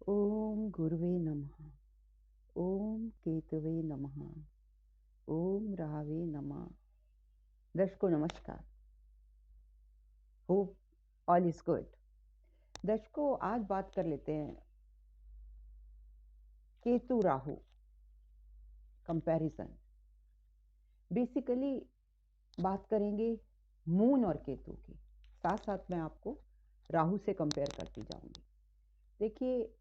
ओम गुरुवे नमः। ओम केतवे नमः। ओम राहवे नमः। दर्शकों नमस्कार। Hope all is good. दर्शकों आज बात कर लेते हैं केतु राहु कंपैरिजन। बेसिकली बात करेंगे मून और केतु की, साथ साथ मैं आपको राहु से कंपेयर करती जाऊंगी। देखिए,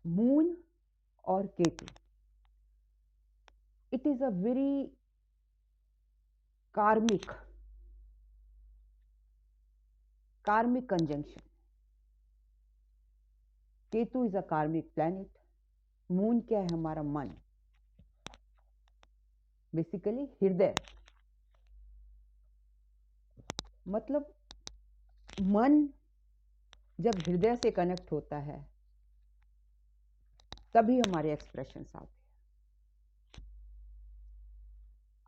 मून और Ketu, it is a very कार्मिक कंजंक्शन। केतु इज अ कार्मिक प्लैनेट। मून क्या है? हमारा मन, बेसिकली हृदय। मतलब मन जब हृदय से कनेक्ट होता है तभी हमारे एक्सप्रेशंस आते हैं।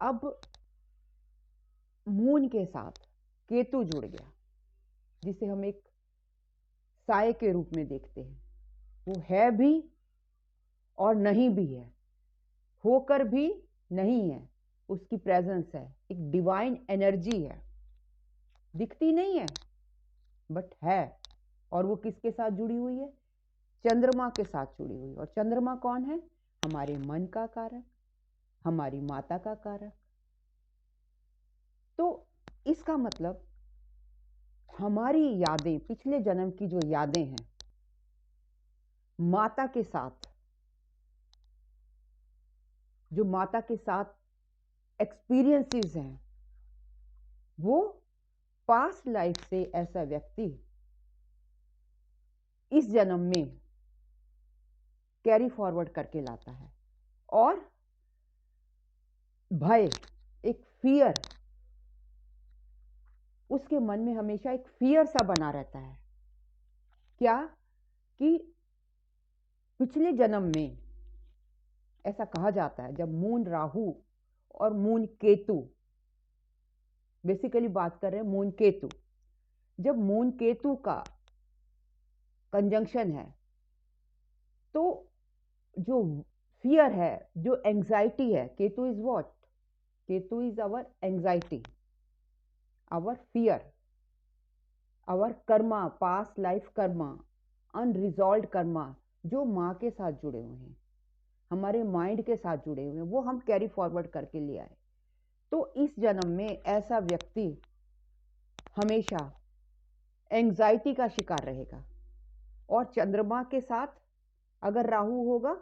अब मून के साथ केतु जुड़ गया, जिसे हम एक साए के रूप में देखते हैं। वो है भी और नहीं भी है, होकर भी नहीं है। उसकी प्रेजेंस है, एक डिवाइन एनर्जी है, दिखती नहीं है बट है। और वो किसके साथ जुड़ी हुई है? चंद्रमा के साथ जुड़ी हुई। और चंद्रमा कौन है? हमारे मन का कारक, हमारी माता का कारक। तो इसका मतलब हमारी यादें, पिछले जन्म की जो यादें हैं, माता के साथ, जो माता के साथ एक्सपीरियंसेस हैं, वो पास्ट लाइफ से ऐसा व्यक्ति इस जन्म में कैरी फॉरवर्ड करके लाता है। और भय, एक फियर, उसके मन में हमेशा एक फियर सा बना रहता है। क्या? कि पिछले जन्म में ऐसा कहा जाता है, जब मून राहु और मून केतु, बेसिकली बात कर रहे हैं मून केतु, जब मून केतु का कंजंक्शन है तो जो फियर है, जो एंजाइटी है, Ketu is what? Ketu is our anxiety, our fear, our karma, past life karma, unresolved karma, जो माँ के साथ जुड़े हुए हैं, हमारे माइंड के साथ जुड़े हुए हैं, वो हम कैरी फॉरवर्ड करके ले आए। तो इस जन्म में ऐसा व्यक्ति हमेशा एंजाइटी का शिकार रहेगा। और चंद्रमा के साथ अगर राहु होगा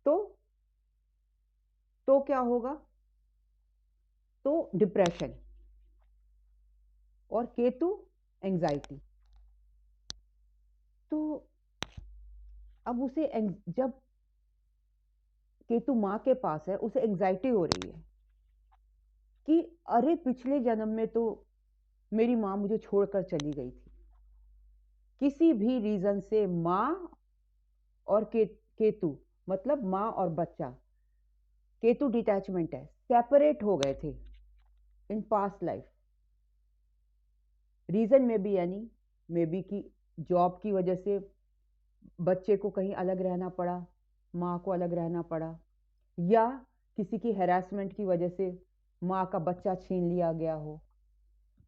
तो क्या होगा? तो डिप्रेशन, और केतु एंजाइटी। तो अब उसे जब केतु माँ के पास है, उसे एंजाइटी हो रही है कि अरे पिछले जन्म में तो मेरी माँ मुझे छोड़कर चली गई थी। किसी भी रीजन से माँ और केतु, मतलब माँ और बच्चा, केतु डिटैचमेंट है, सेपरेट हो गए थे इन पास्ट लाइफ। रीजन में भी, यानी मे बी कि जॉब की वजह से बच्चे को कहीं अलग रहना पड़ा, माँ को अलग रहना पड़ा, या किसी की हैरेसमेंट की वजह से माँ का बच्चा छीन लिया गया हो,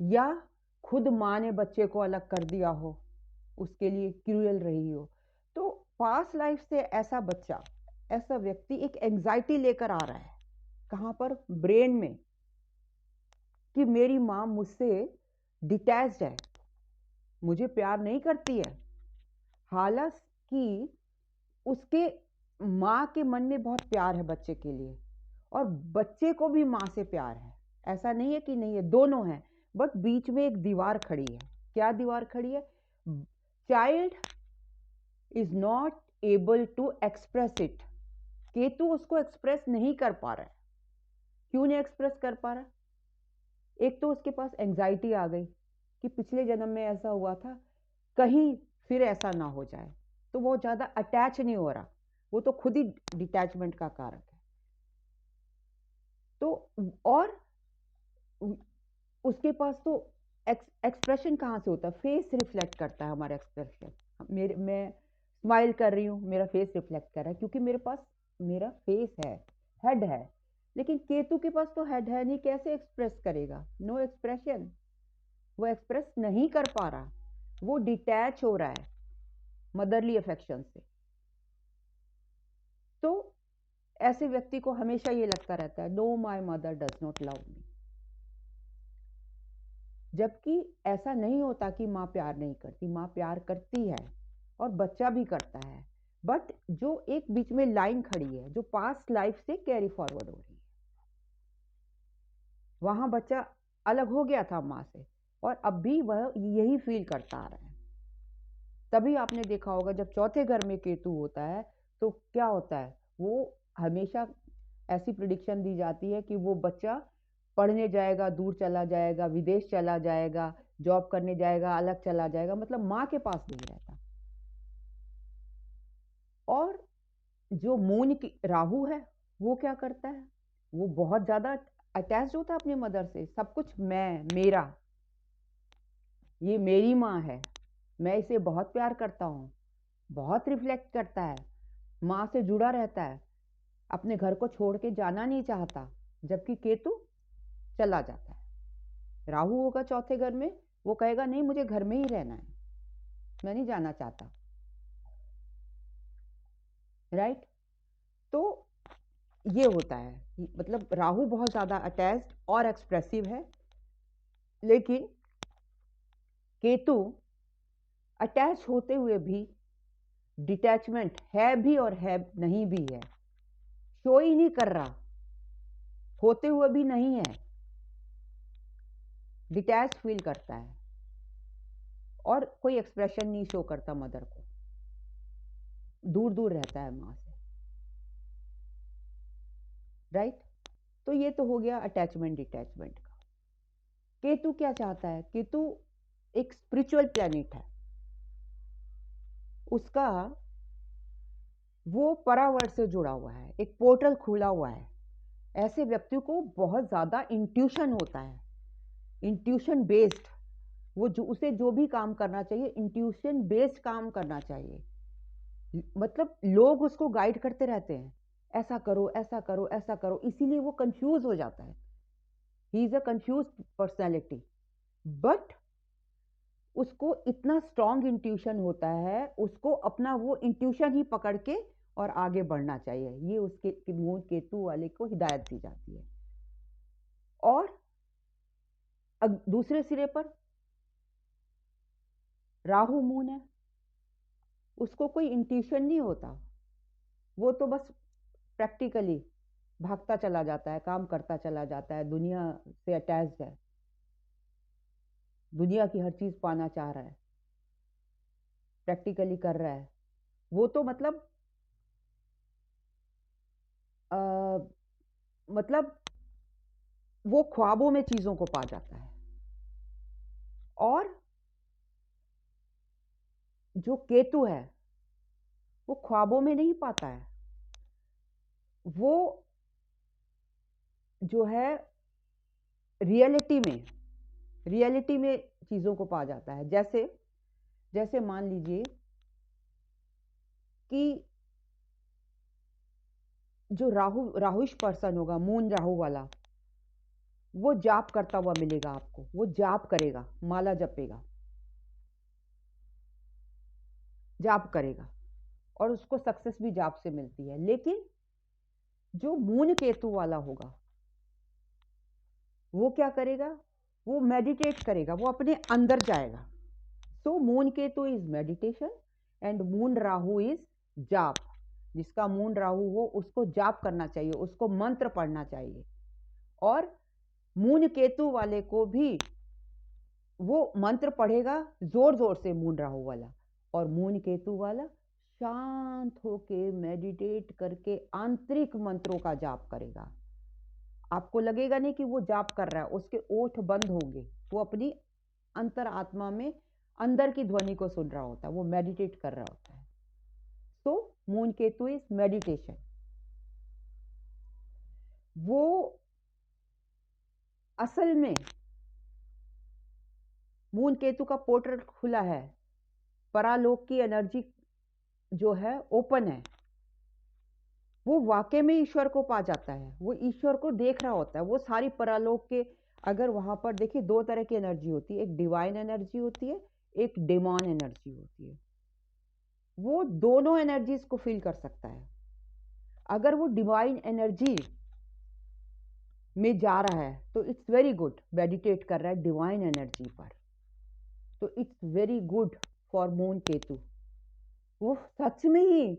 या खुद माँ ने बच्चे को अलग कर दिया हो, उसके लिए क्रूएल रही हो। तो पास्ट लाइफ से ऐसा बच्चा, ऐसा व्यक्ति एक एंजाइटी लेकर आ रहा है। कहाँ पर? ब्रेन में, कि मेरी माँ मुझसे डिटैच्ड है, मुझे प्यार नहीं करती है। हालांकि उसके माँ के मन में बहुत प्यार है बच्चे के लिए, और बच्चे को भी माँ से प्यार है, ऐसा नहीं है कि नहीं है, दोनों है। बट बीच में एक दीवार खड़ी है। क्या दीवार खड़ी है? Child is not able to express it. Ketu उसको एक्सप्रेस नहीं कर पा रहा है। क्यों नहीं एक्सप्रेस कर पा रहा? एक तो उसके पास एंजाइटी आ गई कि पिछले जन्म में ऐसा हुआ था, कहीं फिर ऐसा ना हो जाए। तो वो ज्यादा अटैच नहीं हो रहा, वो तो खुद ही डिटैचमेंट का कारक है। तो और उसके पास तो एक्सप्रेशन कहाँ से होता है? फेस रिफ्लेक्ट करता है हमारा एक्सप्रेशन। मैं स्माइल कर रही हूँ, मेरा फेस रिफ्लेक्ट कर रहा है क्योंकि मेरे पास मेरा फेस है, हेड है। लेकिन केतु के पास तो हेड है नहीं, कैसे एक्सप्रेस करेगा? No expression. वो एक्सप्रेस नहीं कर पा रहा, वो डिटैच हो रहा है मदरली अफेक्शन से। तो ऐसे व्यक्ति को हमेशा ये लगता रहता है, no my mother does not love me. जबकि ऐसा नहीं होता कि माँ प्यार नहीं करती, माँ प्यार करती है और बच्चा भी करता है। बट जो एक बीच में लाइन खड़ी है, जो पास्ट लाइफ से कैरी फॉरवर्ड हो रही है, वहां बच्चा अलग हो गया था माँ से और अब भी वह यही फील करता आ रहा है। तभी आपने देखा होगा जब चौथे घर में केतु होता है तो क्या होता है, वो हमेशा ऐसी प्रिडिक्शन दी जाती है कि वो बच्चा पढ़ने जाएगा, दूर चला जाएगा, विदेश चला जाएगा, जॉब करने जाएगा, अलग चला जाएगा, मतलब माँ के पास नहीं रहता। और जो मून की राहु है वो क्या करता है, वो बहुत ज्यादा अटैच होता है अपनी मदर से। सब कुछ मैं, मेरा, ये मेरी माँ है, मैं इसे बहुत प्यार करता हूँ, बहुत रिफ्लेक्ट करता है, माँ से जुड़ा रहता है, अपने घर को छोड़ के जाना नहीं चाहता। जबकि केतु चला जाता है। राहु होगा चौथे घर में, वो कहेगा नहीं मुझे घर में ही रहना है, मैं नहीं जाना चाहता। राइट? तो ये होता है, मतलब राहु बहुत ज्यादा अटैच्ड और एक्सप्रेसिव है, लेकिन केतु अटैच होते हुए भी डिटैचमेंट है भी और है नहीं भी है, शो ही नहीं कर रहा, होते हुए भी नहीं है, डिटैच फील करता है और कोई एक्सप्रेशन नहीं शो करता मदर को, दूर दूर रहता है माँ से। राइट? तो ये तो हो गया अटैचमेंट डिटैचमेंट का। केतु क्या चाहता है? केतु एक स्पिरिचुअल प्लैनेट है, उसका वो परावर्त से जुड़ा हुआ है, एक पोर्टल खुला हुआ है। ऐसे व्यक्ति को बहुत ज्यादा इंट्यूशन होता है, इंट्यूशन बेस्ड, वो जो उसे जो भी काम करना चाहिए इंट्यूशन बेस्ड काम करना चाहिए। मतलब लोग उसको गाइड करते रहते हैं, ऐसा करो ऐसा करो ऐसा करो, इसीलिए वो कंफ्यूज हो जाता है। He is a confuse personality. But उसको इतना स्ट्रॉन्ग इंट्यूशन होता है, उसको अपना वो इंट्यूशन ही पकड़ के और आगे बढ़ना चाहिए, ये उसके मून केतु वाले को हिदायत दी जाती है। और दूसरे सिरे पर राहु मून है, उसको कोई इंट्यूशन नहीं होता, वो तो बस प्रैक्टिकली भागता चला जाता है, काम करता चला जाता है, दुनिया से अटैच्ड है, दुनिया की हर चीज पाना चाह रहा है, प्रैक्टिकली कर रहा है। वो तो आ, मतलब वो ख्वाबों में चीजों को पा जाता है। और जो केतु है वो ख्वाबों में नहीं पाता है, वो जो है रियलिटी में चीजों को पा जाता है। जैसे जैसे मान लीजिए कि जो राहुष पर्सन होगा, मून राहु वाला, वो जाप करता हुआ मिलेगा आपको, वो जाप करेगा, माला जपेगा, जाप करेगा और उसको सक्सेस भी जाप से मिलती है। लेकिन जो मून केतु वाला होगा वो क्या करेगा? वो मेडिटेट करेगा, वो अपने अंदर जाएगा। So moon Ketu is meditation and moon Rahu is jaap. जिसका मून राहु हो उसको जाप करना चाहिए, उसको मंत्र पढ़ना चाहिए। और मून केतु वाले को भी वो मंत्र पढ़ेगा जोर जोर से, मून राहु वाला। और मून केतु वाला शांत होके मेडिटेट करके आंतरिक मंत्रों का जाप करेगा। आपको लगेगा नहीं कि वो जाप कर रहा है, उसके ओठ बंद होंगे, वो अपनी अंतर आत्मा में अंदर की ध्वनि को सुन रहा होता है, वो मेडिटेट कर रहा होता है। सो मून केतु इज मेडिटेशन। वो असल में मून केतु का पोर्टल खुला है, परालोक की एनर्जी जो है ओपन है, वो वाकई में ईश्वर को पा जाता है, वो ईश्वर को देख रहा होता है। वो सारी परालोक के, अगर वहां पर देखिए, दो तरह की एनर्जी होती है, एक डिवाइन एनर्जी होती है, एक डेमॉन एनर्जी होती है। वो दोनों एनर्जीज को फील कर सकता है। अगर वो डिवाइन एनर्जी में जा रहा है तो इट्स वेरी गुड, मेडिटेट कर रहा है डिवाइन एनर्जी पर, तो it's very good for moon Ketu. वो सच में ही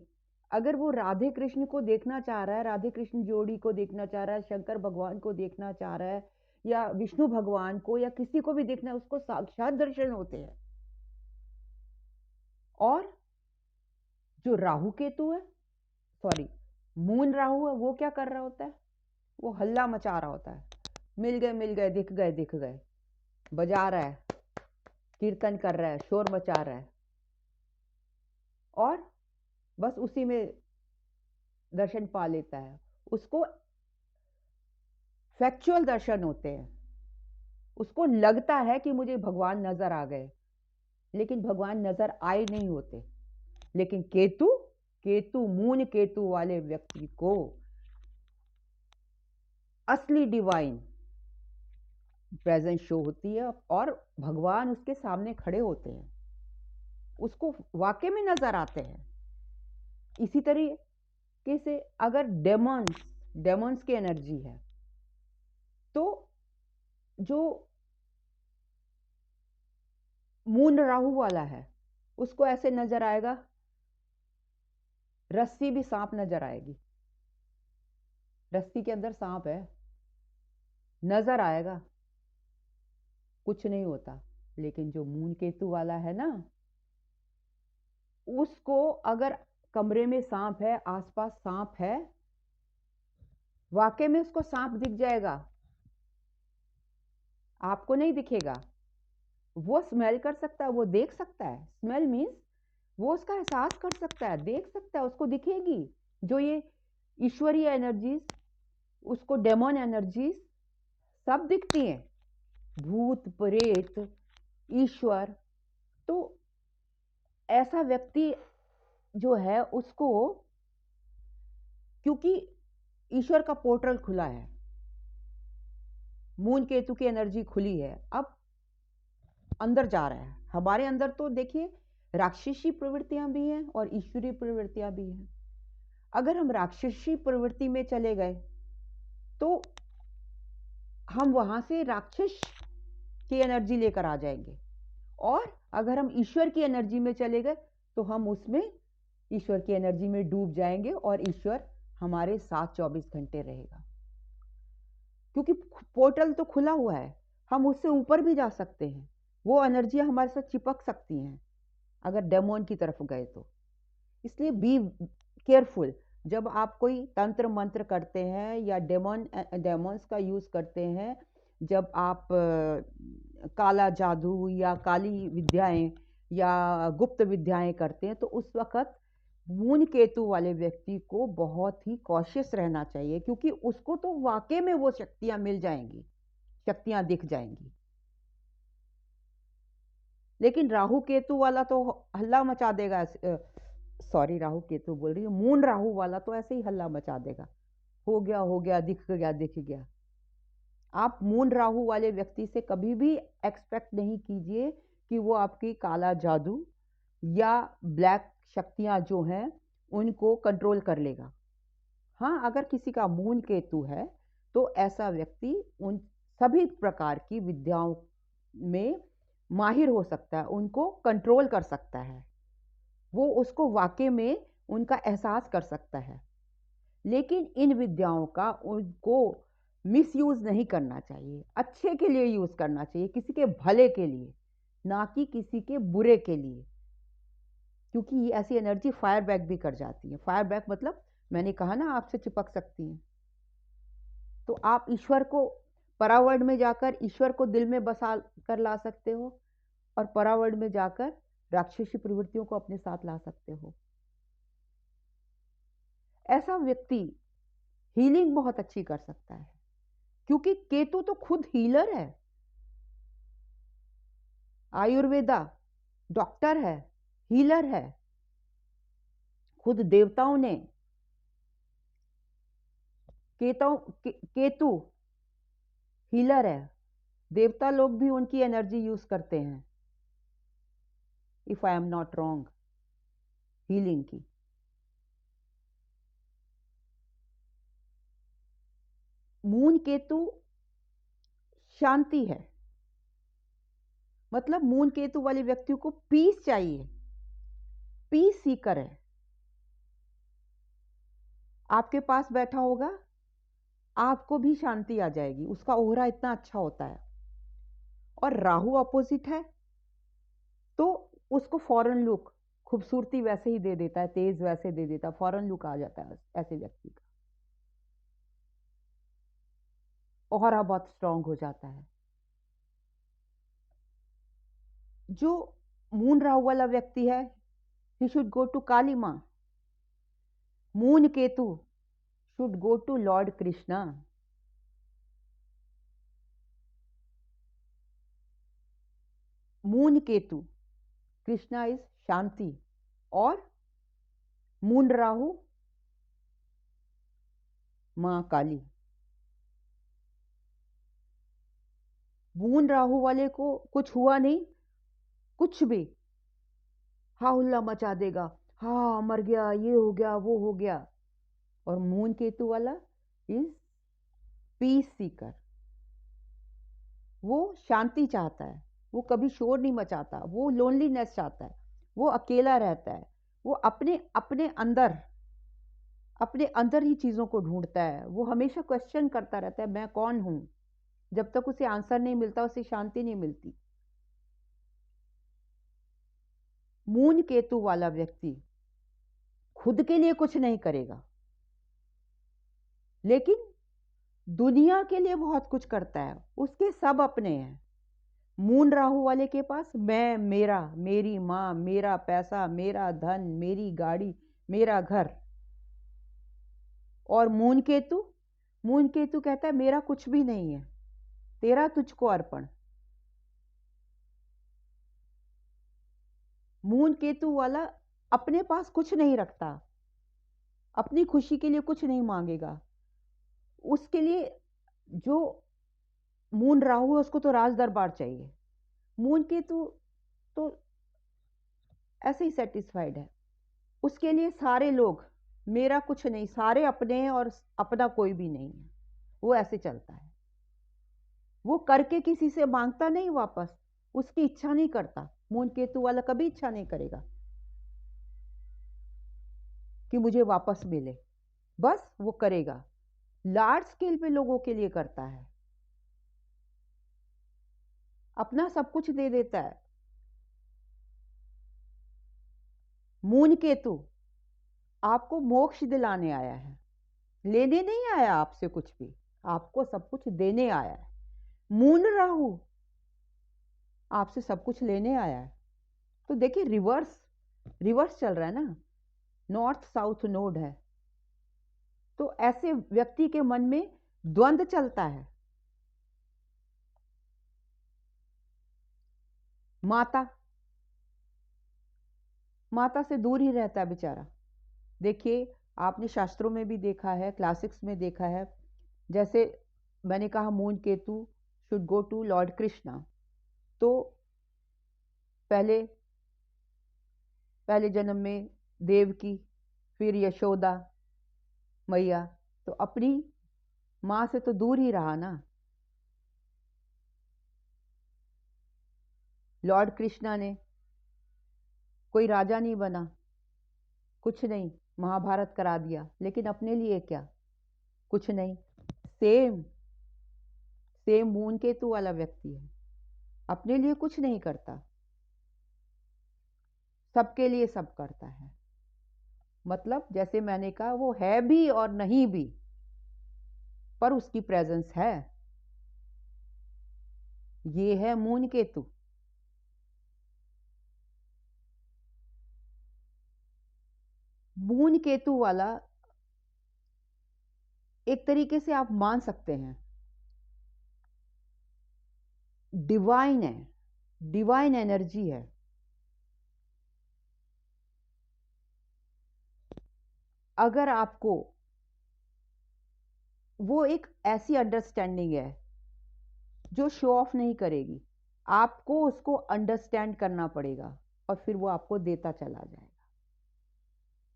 अगर वो राधे कृष्ण को देखना चाह रहा है, राधे कृष्ण जोड़ी को देखना चाह रहा है, शंकर भगवान को देखना चाह रहा है, या विष्णु भगवान को, या किसी को भी देखना है, उसको साक्षात दर्शन होते हैं। और जो राहु केतु है, सॉरी मून राहु है, वो क्या कर रहा होता है? वो हल्ला मचा रहा होता है, मिल गए मिल गए, दिख गए दिख गए, बजा रहा है, कीर्तन कर रहा है, शोर मचा रहा है, और बस उसी में दर्शन पा लेता है। उसको फैक्चुअल दर्शन होते हैं, उसको लगता है कि मुझे भगवान नजर आ गए, लेकिन भगवान नजर आए नहीं होते। लेकिन केतु, केतु मून केतु वाले व्यक्ति को असली डिवाइन प्रेजेंस शो होती है, और भगवान उसके सामने खड़े होते हैं, उसको वाकई में नजर आते हैं। इसी तरीके से अगर डेमॉन्स, डेमॉन्स की एनर्जी है, तो जो मून राहु वाला है, उसको ऐसे नजर आएगा, रस्सी भी सांप नजर आएगी, रस्सी के अंदर सांप है, नजर आएगा, कुछ नहीं होता। लेकिन जो मून केतु वाला है ना, उसको अगर कमरे में सांप है, आसपास सांप है, वाकई में उसको सांप दिख जाएगा, आपको नहीं दिखेगा। वो स्मेल कर सकता है, वो देख सकता है, स्मेल मीन्स वो उसका एहसास कर सकता है, देख सकता है, उसको दिखेगी। जो ये ईश्वरीय एनर्जीज, उसको डेमोन एनर्जीज सब दिखती हैं, भूत प्रेत ईश्वर। तो ऐसा व्यक्ति जो है, उसको, क्योंकि ईश्वर का पोर्टल खुला है, मून केतु की एनर्जी खुली है, अब अंदर जा रहा है। हमारे अंदर तो देखिए राक्षसी प्रवृत्तियां भी हैं और ईश्वरीय प्रवृत्तियां भी हैं। अगर हम राक्षसी प्रवृत्ति में चले गए तो हम वहां से राक्षस की एनर्जी लेकर आ जाएंगे, और अगर हम ईश्वर की एनर्जी में चले गए तो हम उसमें ईश्वर की एनर्जी में डूब जाएंगे, और ईश्वर हमारे साथ 24 घंटे रहेगा। क्योंकि पोर्टल तो खुला हुआ है, हम उससे ऊपर भी जा सकते हैं, वो एनर्जियां हमारे साथ चिपक सकती हैं अगर डेमोन की तरफ गए तो। इसलिए बी केयरफुल, जब आप कोई तंत्र मंत्र करते हैं या डेमोन्स का यूज करते हैं, जब आप काला जादू या काली विद्याएं या गुप्त विद्याएं करते हैं, तो उस वक्त मून केतु वाले व्यक्ति को बहुत ही कॉशियस रहना चाहिए, क्योंकि उसको तो वाकई में वो शक्तियां मिल जाएंगी, शक्तियां दिख जाएंगी। लेकिन राहु केतु वाला तो हल्ला मचा देगा, सॉरी राहु केतु बोल रही हूँ, मून राहु वाला तो ऐसे ही हल्ला मचा देगा, हो गया हो गया, दिख गया दिख गया। आप मून राहु वाले व्यक्ति से कभी भी एक्सपेक्ट नहीं कीजिए कि वो आपकी काला जादू या ब्लैक शक्तियां जो हैं उनको कंट्रोल कर लेगा। हाँ, अगर किसी का मून केतु है तो ऐसा व्यक्ति उन सभी प्रकार की विद्याओं में माहिर हो सकता है, उनको कंट्रोल कर सकता है, वो उसको वाकई में उनका एहसास कर सकता है। लेकिन इन विद्याओं का उनको मिसयूज नहीं करना चाहिए, अच्छे के लिए यूज करना चाहिए, किसी के भले के लिए, ना कि किसी के बुरे के लिए। क्योंकि ये ऐसी एनर्जी फायर बैक भी कर जाती है। फायर बैक मतलब मैंने कहा ना, आपसे चिपक सकती हैं। तो आप ईश्वर को, परावर्ड में जाकर ईश्वर को दिल में बसा कर ला सकते हो, और परावर्ड में जाकर राक्षसी प्रवृत्तियों को अपने साथ ला सकते हो। ऐसा व्यक्ति हीलिंग बहुत अच्छी कर सकता है, क्योंकि केतु तो खुद हीलर है। आयुर्वेदा डॉक्टर है, हीलर है। खुद देवताओं ने केतु हीलर है, देवता लोग भी उनकी एनर्जी यूज करते हैं, if I am not wrong, healing की। मून केतु शांति है, मतलब मून केतु वाले व्यक्ति को पीस चाहिए, पीस सीकर है। आपके पास बैठा होगा, आपको भी शांति आ जाएगी, उसका ओहरा इतना अच्छा होता है। और राहु अपोजिट है तो उसको फॉरेन लुक, खूबसूरती वैसे ही दे देता है, तेज वैसे दे देता है, फॉरेन लुक आ जाता है ऐसे व्यक्ति का, ओहरा बहुत स्ट्रांग हो जाता है। जो मून राहु वाला व्यक्ति है, he should go to Kali Maa. Moon Ketu should go to lord Krishna. Moon Ketu, Krishna is shanti, और मून राहु मां काली। मून राहु वाले को कुछ हुआ नहीं, कुछ भी हा हुल्ला मचा देगा, हाँ मर गया, ये हो गया, वो हो गया। और मून केतु वाला इज पीस सीकर, वो शांति चाहता है, वो कभी शोर नहीं मचाता, वो लोनलीनेस चाहता है, वो अकेला रहता है, वो अपने अपने अंदर, अपने अंदर ही चीजों को ढूंढता है, वो हमेशा क्वेश्चन करता रहता है, मैं कौन हूं। जब तक उसे आंसर नहीं मिलता, उसे शांति नहीं मिलती। मून केतु वाला व्यक्ति खुद के लिए कुछ नहीं करेगा, लेकिन दुनिया के लिए बहुत कुछ करता है, उसके सब अपने हैं। मून राहु वाले के पास मैं, मेरा, मेरी मां, मेरा पैसा, मेरा धन, मेरी गाड़ी, मेरा घर। और मून केतु, मून केतु कहता है मेरा कुछ भी नहीं है, तेरा तुझको अर्पण। मून केतु वाला अपने पास कुछ नहीं रखता, अपनी खुशी के लिए कुछ नहीं मांगेगा। उसके लिए जो मून राहु है उसको तो राज दरबार चाहिए, मून केतु तो ऐसे ही सेटिस्फाइड है। उसके लिए सारे लोग, मेरा कुछ नहीं, सारे अपने हैं और अपना कोई भी नहीं है, वो ऐसे चलता है। वो करके किसी से मांगता नहीं वापस, उसकी इच्छा नहीं करता। मून केतु वाला कभी इच्छा नहीं करेगा कि मुझे वापस मिले, बस वो करेगा, लार्ज स्केल पे लोगों के लिए करता है, अपना सब कुछ दे देता है। मून केतु आपको मोक्ष दिलाने आया है, लेने नहीं आया आपसे कुछ भी, आपको सब कुछ देने आया है। मून राहु आपसे सब कुछ लेने आया है। तो देखिए रिवर्स, रिवर्स चल रहा है ना, नॉर्थ साउथ नोड है, तो ऐसे व्यक्ति के मन में द्वंद्व चलता है। माता, माता से दूर ही रहता है बेचारा। देखिए आपने शास्त्रों में भी देखा है, क्लासिक्स में देखा है, जैसे मैंने कहा moon Ketu should go to lord Krishna, तो पहले पहले जन्म में देवकी, फिर यशोदा मैया, तो अपनी मां से तो दूर ही रहा ना। लॉर्ड कृष्णा ने, कोई राजा नहीं बना, कुछ नहीं, महाभारत करा दिया, लेकिन अपने लिए क्या, कुछ नहीं। सेम सेम मून केतु वाला व्यक्ति है, अपने लिए कुछ नहीं करता, सबके लिए सब करता है। मतलब जैसे मैंने कहा, वो है भी और नहीं भी, पर उसकी प्रेजेंस है। ये है मून केतु। मून केतु वाला एक तरीके से आप मान सकते हैं डिवाइन है, डिवाइन एनर्जी है। अगर आपको वो एक ऐसी अंडरस्टैंडिंग है जो शो ऑफ नहीं करेगी, आपको उसको अंडरस्टैंड करना पड़ेगा और फिर वो आपको देता चला जाएगा।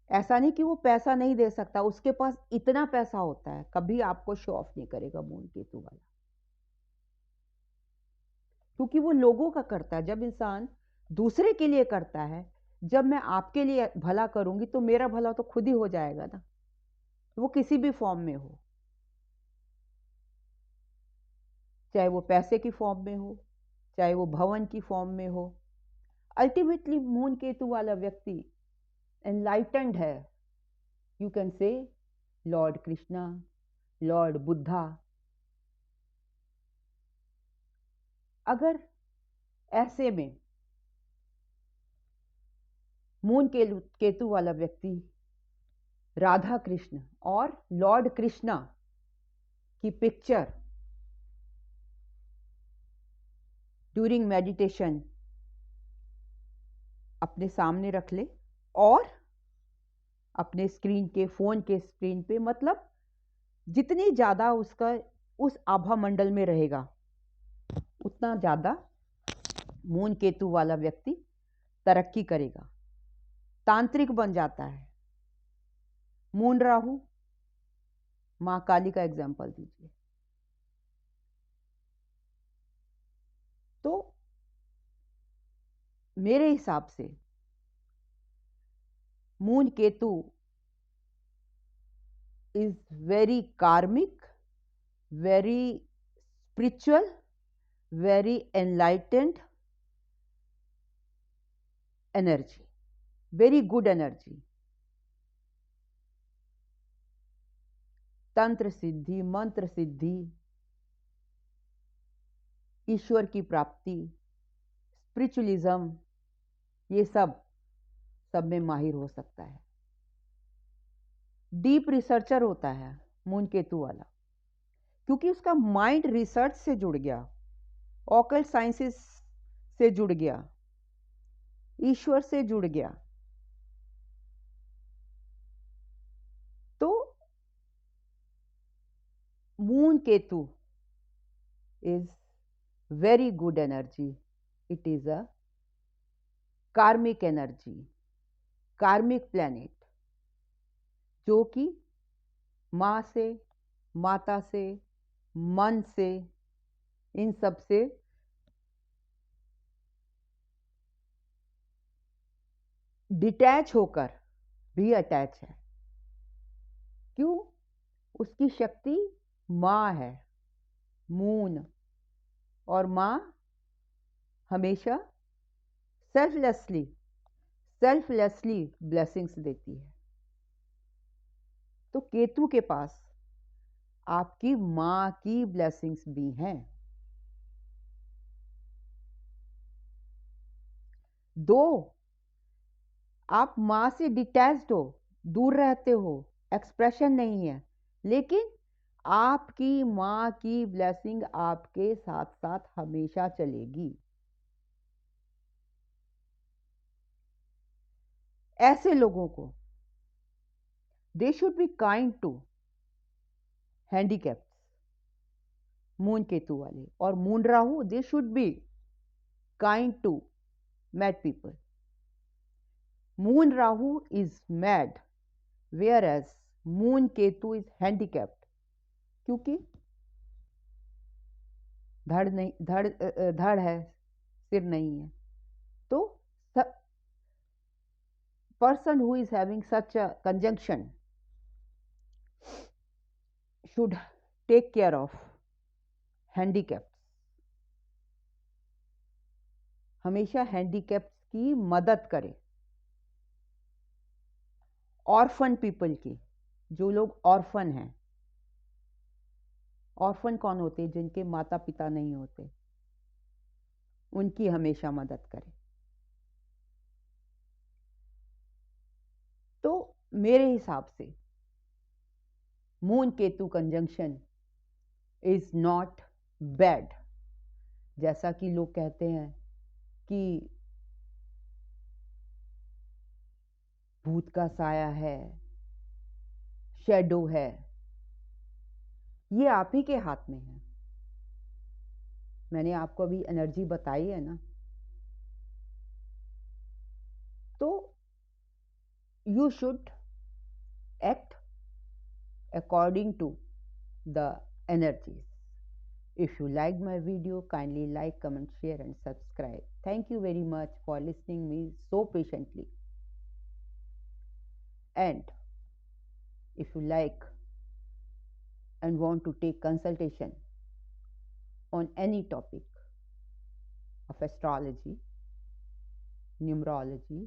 ऐसा नहीं कि वो पैसा नहीं दे सकता, उसके पास इतना पैसा होता है, कभी आपको शो ऑफ नहीं करेगा मून केतु वाला, क्योंकि वो लोगों का करता है। जब इंसान दूसरे के लिए करता है, जब मैं आपके लिए भला करूंगी तो मेरा भला तो खुद ही हो जाएगा ना, वो किसी भी फॉर्म में हो, चाहे वो पैसे की फॉर्म में हो, चाहे वो भवन की फॉर्म में हो। अल्टीमेटली मून केतु वाला व्यक्ति एनलाइटेंड है, you can say Lord Krishna, Lord Buddha. अगर ऐसे में मून केतु वाला व्यक्ति राधा कृष्ण और लॉर्ड कृष्णा की पिक्चर ड्यूरिंग मेडिटेशन अपने सामने रख ले और अपने स्क्रीन के, फोन के स्क्रीन पे, मतलब जितनी ज्यादा उसका उस आभा मंडल में रहेगा उतना ज्यादा मून केतु वाला व्यक्ति तरक्की करेगा, तांत्रिक बन जाता है। मून राहु, मां काली का एग्जाम्पल दीजिए। तो मेरे हिसाब से मून केतु इज वेरी कार्मिक, very spiritual, very enlightened energy, very good energy. तंत्र सिद्धि, मंत्र सिद्धि, ईश्वर की प्राप्ति, स्पिरिचुअलिज्म, ये सब में माहिर हो सकता है। डीप रिसर्चर होता है मून केतु वाला, क्योंकि उसका माइंड रिसर्च से जुड़ गया, ऑकल्ट साइंसेस से जुड़ गया, ईश्वर से जुड़ गया। तो moon Ketu is very good energy, it is a कार्मिक एनर्जी, कार्मिक प्लैनेट, जो कि मां से, माता से, मन से, इन सब से डिटैच होकर भी अटैच है। क्यों? उसकी शक्ति मां है, मून, और मां हमेशा सेल्फलेसली ब्लेसिंग्स देती है। तो केतु के पास आपकी मां की ब्लेसिंग्स भी हैं। दो आप मां से डिटैच्ड हो, दूर रहते हो, एक्सप्रेशन नहीं है, लेकिन आपकी मां की ब्लेसिंग आपके साथ साथ हमेशा चलेगी। ऐसे लोगों को they should be kind to handicaps, moon Ketu वाले, और moon Rahu, they should be kind to mad people. Moon Rahu is mad, whereas moon Ketu is handicapped, क्योंकि धड़ नहीं, धड़ है, सिर नहीं है। तो person who is having such a conjunction should take care of handicaps, हमेशा हैंडीकैप्स की मदद करें। ऑर्फन पीपल की, जो लोग ऑर्फन हैं, ऑर्फन कौन होते हैं? जिनके माता पिता नहीं होते, उनकी हमेशा मदद करें। तो मेरे हिसाब से moon Ketu conjunction is not bad, जैसा कि लोग कहते हैं कि भूत का साया है, शेडो है, ये आप ही के हाथ में है। मैंने आपको अभी एनर्जी बताई है ना, तो you should act according to the energies. If you liked my video, kindly like, comment, share and subscribe. Thank you very much for listening me so patiently. And if you like and want to take consultation on any topic of astrology, numerology,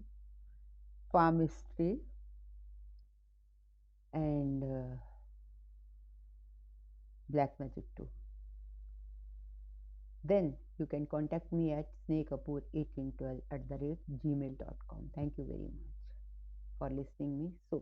palmistry, and black magic too, then you can contact me at snakekapoor1812 @gmail.com. Thank you very much for listening me so